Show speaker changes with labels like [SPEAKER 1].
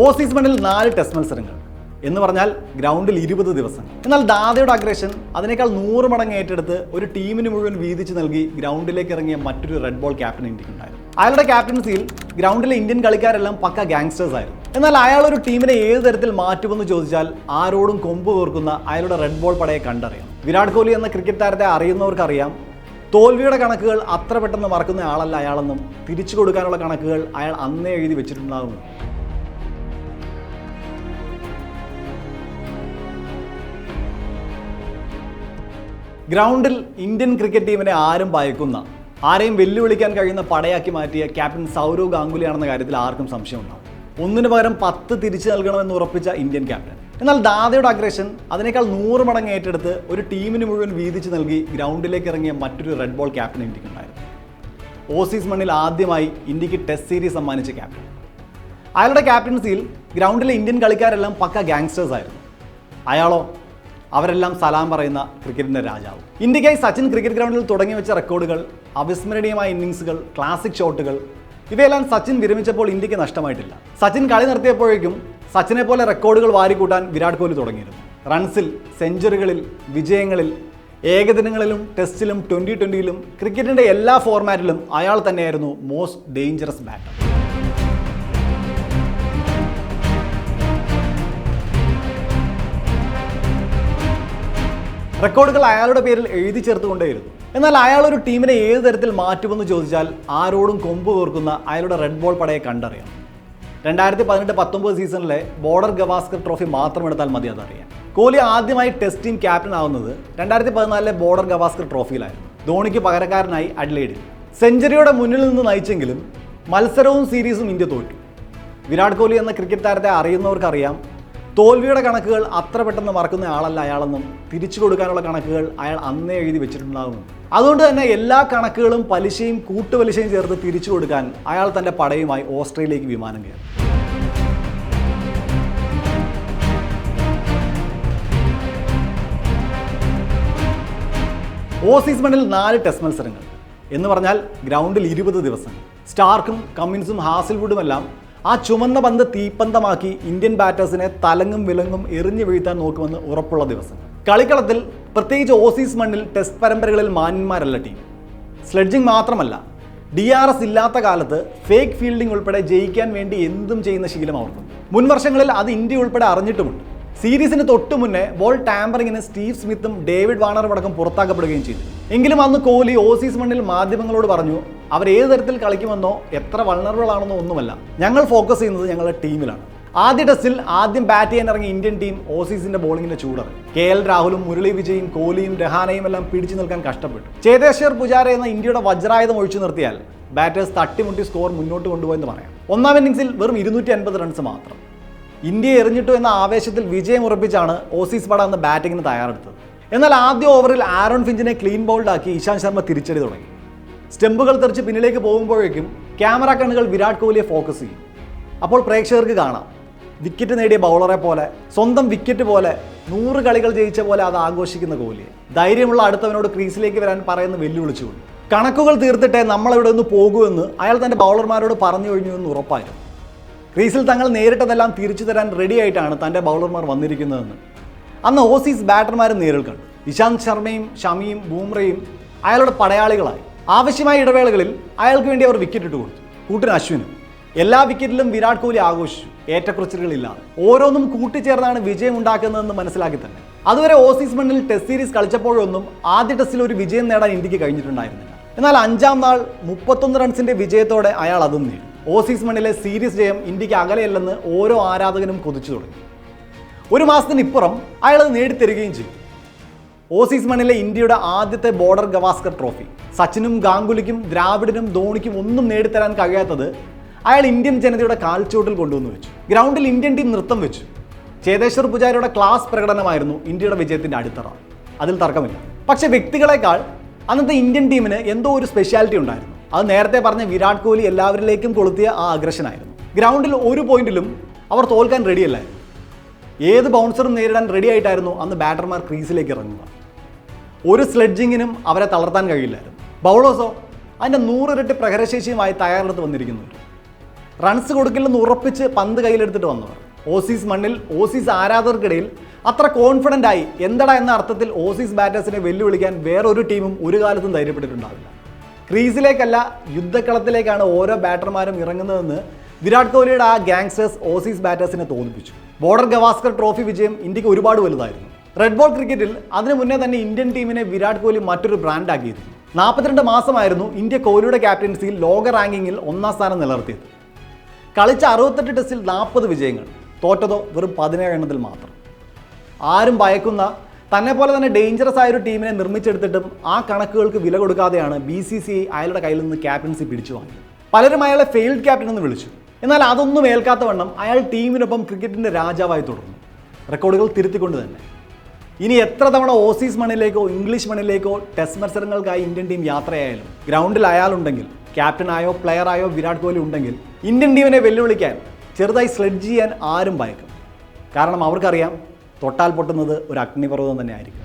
[SPEAKER 1] Aussies മണ്ണിൽ 4 test മത്സരങ്ങൾ എന്ന് പറഞ്ഞാൽ ഗ്രൗണ്ടിൽ 20 ദിവസങ്ങൾ. എന്നാൽ ദാദയുടെ അഗ്രഷൻ അതിനേക്കാൾ 100 മടങ്ങ് ഏറ്റെടുത്ത് ഒരു ടീമിന് മുഴുവൻ വീതിച്ച് നൽകി ഗ്രൗണ്ടിലേക്ക് ഇറങ്ങിയ മറ്റൊരു റെഡ് ബോൾ ക്യാപ്റ്റൻ ഇന്ത്യക്കുണ്ടായിരുന്നു. അയാളുടെ ക്യാപ്റ്റൻസിയിൽ ഗ്രൗണ്ടിലെ ഇന്ത്യൻ കളിക്കാരെല്ലാം പക്ക ഗാങ്സ്റ്റേഴ്സ് ആയിരുന്നു. എന്നാൽ അയാൾ ഒരു ടീമിനെ ഏത് തരത്തിൽ മാറ്റുമെന്ന് ചോദിച്ചാൽ ആരോടും കൊമ്പ് കോർക്കുന്ന അയാളുടെ റെഡ് ബോൾ പടയെ കണ്ടറിയാം. വിരാട് കോഹ്ലി എന്ന ക്രിക്കറ്റ് താരത്തെ അറിയുന്നവർക്കറിയാം, തോൽവിയുടെ കണക്കുകൾ അത്ര പെട്ടെന്ന് മറക്കുന്ന ആളല്ല അയാളെന്നും തിരിച്ചു കൊടുക്കാനുള്ള കണക്കുകൾ അയാൾ അന്നേ എഴുതി വെച്ചിട്ടുണ്ടാകുന്നു. ഗ്രൗണ്ടിൽ ഇന്ത്യൻ ക്രിക്കറ്റ് ടീമിനെ ആരും ഭയക്കുന്ന, ആരെയും വെല്ലുവിളിക്കാൻ കഴിയുന്ന പടയാക്കി മാറ്റിയ ക്യാപ്റ്റൻ സൗരവ് ഗാംഗുലിയാണെന്ന കാര്യത്തിൽ ആർക്കും സംശയമുണ്ടാകും. 1 പകരം 10 തിരിച്ചു നൽകണമെന്ന് ഉറപ്പിച്ച ഇന്ത്യൻ ക്യാപ്റ്റൻ. എന്നാൽ ദാദയുടെ അഗ്രഷൻ അതിനേക്കാൾ 100 മടങ്ങ് ഏറ്റെടുത്ത് ഒരു ടീമിന് മുഴുവൻ വീതിച്ച് നൽകി ഗ്രൗണ്ടിലേക്ക് ഇറങ്ങിയ മറ്റൊരു റെഡ് ബോൾ ക്യാപ്റ്റൻ ഇന്ത്യക്കുണ്ടായിരുന്നു. ഓസീസ് മണ്ണിൽ ആദ്യമായി ഇന്ത്യക്ക് ടെസ്റ്റ് സീരീസ് സമ്മാനിച്ച ക്യാപ്റ്റൻ. അയാളുടെ ക്യാപ്റ്റൻസിയിൽ ഗ്രൗണ്ടിലെ ഇന്ത്യൻ കളിക്കാരെല്ലാം പക്ക ഗാങ്സ്റ്റേഴ്സ് ആയിരുന്നു. അയാളോ അവരെല്ലാം സലാം പറയുന്ന ക്രിക്കറ്റിൻ്റെ രാജാവ്. ഇന്ത്യക്കായി സച്ചിൻ ക്രിക്കറ്റ് ഗ്രൗണ്ടിൽ തുടങ്ങി വെച്ച റെക്കോർഡുകൾ, അവിസ്മരണീയമായ ഇന്നിങ്സുകൾ, ക്ലാസിക് ഷോട്ടുകൾ, ഇവയെല്ലാം സച്ചിൻ വിരമിച്ചപ്പോൾ ഇന്ത്യക്ക് നഷ്ടമായിട്ടില്ല. സച്ചിൻ കളി നിർത്തിയപ്പോഴേക്കും സച്ചിനെ പോലെ റെക്കോർഡുകൾ വാരിക്കൂട്ടാൻ വിരാട് കോഹ്ലി തുടങ്ങിയിരുന്നു. റൺസിൽ, സെഞ്ചുറികളിൽ, വിജയങ്ങളിൽ, ഏകദിനങ്ങളിലും ടെസ്റ്റിലും 2020ലും ക്രിക്കറ്റിൻ്റെ എല്ലാ ഫോർമാറ്റിലും അയാൾ തന്നെയായിരുന്നു മോസ്റ്റ് ഡേഞ്ചറസ് ബാറ്റർ. റെക്കോർഡുകൾ അയാളുടെ പേരിൽ എഴുതി ചേർത്തുകൊണ്ടേയിരുന്നു. എന്നാൽ അയാൾ ഒരു ടീമിനെ ഏത് തരത്തിൽ മാറ്റുമെന്ന് ചോദിച്ചാൽ ആരോടും കൊമ്പ് കോർക്കുന്ന അയാളുടെ റെഡ് ബോൾ പടയെ കണ്ടറിയാം. 2018-19 സീസണിലെ ബോർഡർ ഗവാസ്കർ ട്രോഫി മാത്രം എടുത്താൽ മതി അതറിയാം. കോഹ്ലി ആദ്യമായി ടെസ്റ്റ് ടീം ക്യാപ്റ്റൻ ആവുന്നത് 2014 ബോർഡർ ഗവാസ്കർ ട്രോഫിയിലായിരുന്നു. ധോണിക്ക് പകരക്കാരനായി അഡ്ലേഡിൽ സെഞ്ചുറിയുടെ മുന്നിൽ നിന്ന് നയിച്ചെങ്കിലും മത്സരവും സീരീസും ഇന്ത്യ തോറ്റു. വിരാട് കോഹ്ലി എന്ന ക്രിക്കറ്റ് താരത്തെ അറിയുന്നവർക്കറിയാം, തോൽവിയുടെ കണക്കുകൾ അത്ര പെട്ടെന്ന് മറക്കുന്ന ആളല്ല അയാളെന്നും തിരിച്ചു കൊടുക്കാനുള്ള കണക്കുകൾ അയാൾ അന്നേ എഴുതി വെച്ചിട്ടുണ്ടാകുന്നു. അതുകൊണ്ട് തന്നെ എല്ലാ കണക്കുകളും പലിശയും കൂട്ടുപലിശയും ചേർത്ത് തിരിച്ചു കൊടുക്കാൻ അയാൾ തൻ്റെ പടയുമായി ഓസ്ട്രേലിയയിലേക്ക് വിമാനം കയറി. ഓസീസ് മണ്ണിൽ 4 ടെസ്റ്റ് മത്സരങ്ങൾ എന്ന് പറഞ്ഞാൽ ഗ്രൗണ്ടിൽ 20 ദിവസങ്ങൾ. സ്റ്റാർക്കും കമ്മിൻസും ഹാസിൽവുഡുമെല്ലാം ആ ചുമന്ന പന്ത് തീപ്പന്തമാക്കി ഇന്ത്യൻ ബാറ്റേഴ്സിനെ തലങ്ങും വിലങ്ങും എറിഞ്ഞു വീഴ്ത്താൻ നോക്കുമെന്ന് ഉറപ്പുള്ള ദിവസം. കളിക്കളത്തിൽ പ്രത്യേകിച്ച് ഓസീസ് മണ്ണിൽ ടെസ്റ്റ് പരമ്പരകളിൽ മാന്യന്മാരല്ല ടീം. സ്ലെഡ്ജിങ് മാത്രമല്ല, DRS ഇല്ലാത്ത കാലത്ത് ഫേക്ക് ഫീൽഡിംഗ് ഉൾപ്പെടെ ജയിക്കാൻ വേണ്ടി എന്തും ചെയ്യുന്ന ശീലം അവർക്കും. മുൻ വർഷങ്ങളിൽ അത് ഇന്ത്യ ഉൾപ്പെടെ അറിഞ്ഞിട്ടുമുണ്ട്. സീരീസിന് തൊട്ടു മുന്നേ ബോൾ ടാമ്പറിങ്ങിന് സ്റ്റീവ് സ്മിത്തും ഡേവിഡ് വാർണറും അടക്കം പുറത്താക്കപ്പെടുകയും ചെയ്തു. എങ്കിലും അന്ന് കോഹ്ലി ഓസീസ് മണ്ണിൽ മാധ്യമങ്ങളോട് പറഞ്ഞു, അവർ ഏത് തരത്തിൽ കളിക്കുമെന്നോ എത്ര വൾണറബിൾ ആണെന്നോ ഒന്നുമല്ല, ഞങ്ങൾ ഫോക്കസ് ചെയ്യുന്നത് ഞങ്ങളുടെ ടീമിലാണ്. ആദ്യ ടെസ്റ്റിൽ ആദ്യം ബാറ്റ് ചെയ്യാൻ ഇറങ്ങിയ ഇന്ത്യൻ ടീം ഓസീസിന്റെ ബോളിങ്ങിന്റെ ചൂടറി. KL രാഹുലും മുരളി വിജയും കോഹ്ലിയും രഹാനയും എല്ലാം പിടിച്ചു നിൽക്കാൻ കഷ്ടപ്പെട്ടു. ചേതേശ്വർ പുജാര എന്ന ഇന്ത്യയുടെ വജ്രായുധം ഒഴിച്ചു നിർത്തിയാൽ ബാറ്റേഴ്സ് തട്ടിമുട്ടി സ്കോർ മുന്നോട്ട് കൊണ്ടുപോയെന്ന് പറയാം. ഒന്നാം ഇന്നിംഗ്സിൽ വെറും 250 റൺസ് മാത്രം. ഇന്ത്യയെ എറിഞ്ഞിട്ടു എന്ന ആവേശത്തിൽ വിജയം ഉറപ്പിച്ചാണ് ഓസീസ് പട അന്ന് ബാറ്റിങ്ങിന് തയ്യാറെടുത്തത്. എന്നാൽ ആദ്യ ഓവറിൽ ആരോൺ ഫിഞ്ചിനെ ക്ലീൻ ബൗൾഡാക്കി ഇശാന്ത് ശർമ്മ തിരിച്ചടി തുടങ്ങി. സ്റ്റെമ്പുകൾ തെറിച്ച് പിന്നിലേക്ക് പോകുമ്പോഴേക്കും ക്യാമറ കണ്ണുകൾ വിരാട് കോഹ്ലിയെ ഫോക്കസ് ചെയ്യും. അപ്പോൾ പ്രേക്ഷകർക്ക് കാണാം, വിക്കറ്റ് നേടിയ ബൗളറെ പോലെ, സ്വന്തം വിക്കറ്റ് പോലെ, 100 കളികൾ ജയിച്ച പോലെ അത് ആഘോഷിക്കുന്ന കോഹ്ലിയെ. ധൈര്യമുള്ള അടുത്തവനോട് ക്രീസിലേക്ക് വരാൻ പറയുന്ന വെല്ലുവിളിച്ചുകൊണ്ട് കണക്കുകൾ തീർത്തിട്ടേ നമ്മളിവിടെ നിന്ന് പോകുമെന്ന് അയാൾ തൻ്റെ ബൗളർമാരോട് പറഞ്ഞു കഴിഞ്ഞു എന്ന് ഉറപ്പായിരുന്നു. ക്രീസിൽ തങ്ങൾ നേരിട്ടതെല്ലാം തിരിച്ചു തരാൻ റെഡിയായിട്ടാണ് തൻ്റെ ബൗളർമാർ വന്നിരിക്കുന്നതെന്ന് അന്ന് ഓസീസ് ബാറ്റർമാർ നേരിൽ കണ്ടു. ഇശാന്ത് ശർമ്മയും ഷമിയും ബൂംറയും അയാളുടെ പടയാളികളായി. ആവശ്യമായ ഇടവേളകളിൽ അയാൾക്ക് വേണ്ടി അവർ വിക്കറ്റ് ഇട്ട് കൊടുത്തു. കൂട്ടിന് അശ്വിനും. എല്ലാ വിക്കറ്റിലും വിരാട് കോഹ്ലി ആഘോഷിച്ചു, ഏറ്റക്കുറച്ചിലുകളില്ലാതെ. ഓരോന്നും കൂട്ടിച്ചേർന്നാണ് വിജയം ഉണ്ടാക്കുന്നതെന്ന് മനസ്സിലാക്കി തന്നെ. അതുവരെ ഓസീസ് മണ്ണിൽ ടെസ്റ്റ് സീരീസ് കളിച്ചപ്പോഴൊന്നും ആദ്യ ടെസ്റ്റിൽ ഒരു വിജയം നേടാൻ ഇന്ത്യക്ക് കഴിഞ്ഞിട്ടുണ്ടായിരുന്നില്ല. എന്നാൽ 5-ാം നാൾ 31 റൺസിന്റെ വിജയത്തോടെ അയാൾ അതും നേടി. ഓസീസ് മണ്ണിലെ സീരീസ് ജയം ഇന്ത്യക്ക് അകലെയല്ലെന്ന് ഓരോ ആരാധകനും കൊതിച്ചു തുടങ്ങി. ഒരു മാസത്തിനിപ്പുറം അയാൾ അത് നേടിത്തരികയും ചെയ്തു. ഓസീസ് മണ്ണിലെ ഇന്ത്യയുടെ ആദ്യത്തെ ബോർഡർ ഗവാസ്കർ ട്രോഫി. സച്ചിനും ഗാംഗുലിക്കും ദ്രാവിഡിനും ധോണിക്കും ഒന്നും നേടിത്തരാൻ കഴിയാത്തത് അയാൾ ഇന്ത്യൻ ജനതയുടെ കാൽച്ചോട്ടിൽ കൊണ്ടുവന്ന് വെച്ചു. ഗ്രൗണ്ടിൽ ഇന്ത്യൻ ടീം നൃത്തം വെച്ചു. ചേതേശ്വർ പുജാരയുടെ ക്ലാസ് പ്രകടനമായിരുന്നു ഇന്ത്യയുടെ വിജയത്തിൻ്റെ അടിത്തറ, അതിൽ തർക്കമില്ല. പക്ഷേ വ്യക്തികളെക്കാൾ അന്നത്തെ ഇന്ത്യൻ ടീമിന് എന്തോ ഒരു സ്പെഷ്യാലിറ്റി ഉണ്ടായിരുന്നു. അത് നേരത്തെ പറഞ്ഞ വിരാട് കോഹ്ലി എല്ലാവരിലേക്കും കൊളുത്തിയ ആ അഗ്രഷനായിരുന്നു. ഗ്രൗണ്ടിൽ ഒരു പോയിന്റിലും അവർ തോൽക്കാൻ റെഡിയല്ലായിരുന്നു. ഏത് ബൗൺസറും നേരിടാൻ റെഡി ആയിട്ടായിരുന്നു അന്ന് ബാറ്റർമാർ ക്രീസിലേക്ക് ഇറങ്ങുക. ഒരു സ്ലെഡ്ജിങ്ങിനും അവരെ തളർത്താൻ കഴിയില്ലായിരുന്നു. ബൗളേഴ്സോ അതിൻ്റെ 100 ഇരട്ടി പ്രഹരശേഷിയുമായി തയ്യാറെടുത്ത് വന്നിരിക്കുന്നു. റൺസ് കൊടുക്കില്ലെന്ന് ഉറപ്പിച്ച് പന്ത് കയ്യിലെടുത്തിട്ട് വന്നവർ. ഓസീസ് മണ്ണിൽ ഓസീസ് ആരാധകർക്കിടയിൽ അത്ര കോൺഫിഡൻ്റ് ആയി എന്തടാ എന്ന അർത്ഥത്തിൽ ഓസീസ് ബാറ്റേഴ്സിനെ വെല്ലുവിളിക്കാൻ വേറൊരു ടീമും ഒരു കാലത്തും ധൈര്യപ്പെട്ടിട്ടുണ്ടാവില്ല. ക്രീസിലേക്കല്ല യുദ്ധക്കളത്തിലേക്കാണ് ഓരോ ബാറ്റർമാരും ഇറങ്ങുന്നതെന്ന് വിരാട് കോഹ്ലിയുടെ ആ ഗാങ്സ്റ്റേഴ്സ് ഓസീസ് ബാറ്റേഴ്സിനെ തോന്നിപ്പിച്ചു. ബോർഡർ ഗവാസ്കർ ട്രോഫി വിജയം ഇന്ത്യക്ക് ഒരുപാട് വലുതായിരുന്നു. റെഡ് ബോൾ ക്രിക്കറ്റിൽ അതിനു മുന്നേ തന്നെ ഇന്ത്യൻ ടീമിനെ വിരാട് കോഹ്ലി മറ്റൊരു ബ്രാൻഡാക്കിയിരുന്നു. 42 മാസമായിരുന്നു ഇന്ത്യ കോഹ്ലിയുടെ ക്യാപ്റ്റൻസിയിൽ ലോക റാങ്കിങ്ങിൽ 1ാം സ്ഥാനം നിലനിർത്തിയത്. കളിച്ച 68 ടെസ്റ്റിൽ 40 വിജയങ്ങൾ, തോറ്റതോ വെറും 17 എണ്ണത്തിൽ മാത്രം. ആരും ഭയക്കുന്ന തന്നെ പോലെ തന്നെ ഡേഞ്ചറസ് ആയൊരു ടീമിനെ നിർമ്മിച്ചെടുത്തിട്ടും ആ കണക്കുകൾക്ക് വില കൊടുക്കാതെയാണ് BCCI അയാളുടെ കയ്യിൽ നിന്ന് ക്യാപ്റ്റൻസി പിടിച്ചു വാങ്ങിയത്. പലരും അയാളെ ഫെയിൽഡ് ക്യാപ്റ്റൻ എന്ന് വിളിച്ചു. എന്നാൽ അതൊന്നും ഏൽക്കാത്തവണ്ണം അയാൾ ടീമിനൊപ്പം ക്രിക്കറ്റിൻ്റെ രാജാവായി തുടർന്നു, റെക്കോർഡുകൾ തിരുത്തിക്കൊണ്ട് തന്നെ. ഇനി എത്ര തവണ ഓസീസ് മണ്ണിലേക്കോ ഇംഗ്ലീഷ് മണ്ണിലേക്കോ ടെസ്റ്റ് മത്സരങ്ങൾക്കായി ഇന്ത്യൻ ടീം യാത്രയായാലും ഗ്രൗണ്ടിൽ അയാളുണ്ടെങ്കിൽ, ക്യാപ്റ്റനായോ പ്ലെയറായോ വിരാട് കോഹ്ലി ഉണ്ടെങ്കിൽ, ഇന്ത്യൻ ടീമിനെ വെല്ലുവിളിക്കാൻ, ചെറുതായി സ്ലെഡ്ജ് ചെയ്യാൻ ആരും ഭയക്കും. കാരണം അവർക്കറിയാം തൊട്ടാൽ പൊട്ടുന്നത് ഒരു അഗ്നിപർവ്വതം തന്നെ ആയിരിക്കും.